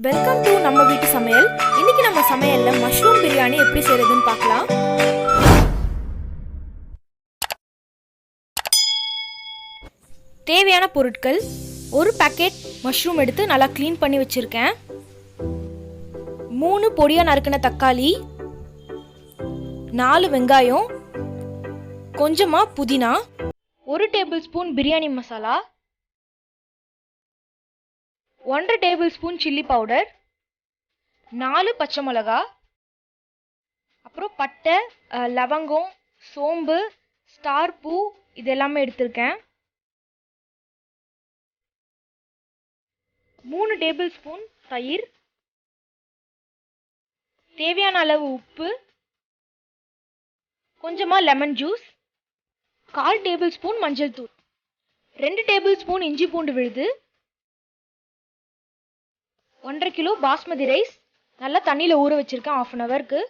Welcome to நம்ம வீட்டு சமையல். இன்னைக்கு நம்ம சமையல்ல மஷ்ரூம் பிரியாணி எப்படி செய்யறதுன்னு பார்க்கலாம். தேவையான பொருட்கள்: ஒரு பாக்கெட் மஷ்ரூம் எடுத்து நல்லா க்ளீன் பண்ணி வச்சிருக்கேன், 3 பொடியா நறுக்கின தக்காளி, 4 வெங்காயம், கொஞ்சமா புதினா, 1 table spoon biryani masala, 1 table spoon chilli powder, 4 பச்சை மிளகா, அப்புறம் பட்டை, லவங்கம், சோம்பு, ஸ்டார் பூ இது எல்லாமே எடுத்திருக்கேன், 3 டேபிள் ஸ்பூன் தயிர், தேவையான அளவு உப்பு, கொஞ்சமா லெமன் ஜூஸ், 1/4 டேபிள் ஸ்பூன் மஞ்சள் தூள், 2 டேபிள் ஸ்பூன் இஞ்சி பூண்டு விழுது, 1/2 கிலோ பாஸ்மதி ரைஸ் நல்லா தண்ணியில் ஊற வச்சிருக்கேன் 1/2 ஹவருக்கு.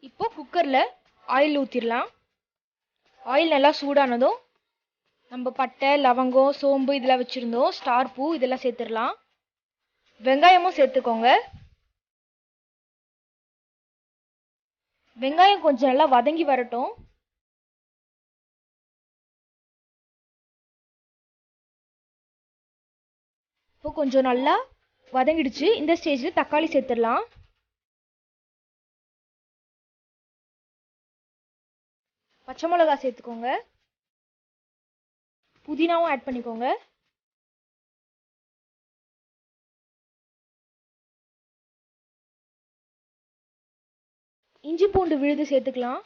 இப்போ குக்கரில் ஆயில் ஊற்றிடலாம். ஆயில் நல்லா சூடானதும் நம்ம பட்டை, லவங்கம், சோம்பு இதெல்லாம் வச்சுருந்தோம், ஸ்டார் பூ இதெல்லாம் சேர்த்துடலாம். வெங்காயமும் சேர்த்துக்கோங்க. வெங்காயம் கொஞ்சம் நல்லா வதங்கி வரட்டும். இப்போ கொஞ்சம் நல்லா வதங்கிடுச்சு. இந்த ஸ்டேஜில் தக்காளி சேர்த்துடலாம். பச்சை மிளகா சேர்த்துக்கோங்க. புதினாவும் ஆட் பண்ணிக்கோங்க. இஞ்சி பூண்டு விழுது சேர்த்துக்கலாம்.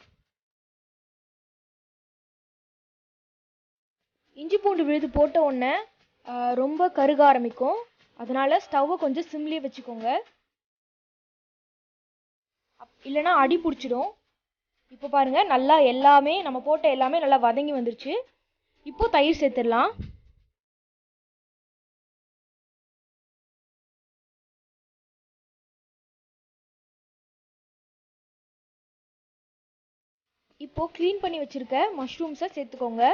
இஞ்சி பூண்டு விழுது போட்ட உடனே ரொம்ப கருக ஆரம்பிக்கும், அதனால ஸ்டவ்வை கொஞ்சம் சிம்லேயே வச்சுக்கோங்க, இல்லைன்னா அடி பிடிச்சிடும். இப்போ பாருங்க, நல்லா எல்லாமே நம்ம போட்ட எல்லாமே நல்லா வதங்கி வந்துருச்சு. இப்போ தயிர் சேர்த்துடலாம். இப்போ க்ளீன் பண்ணி வச்சிருக்க மஷ்ரூம்ஸை சேர்த்துக்கோங்க.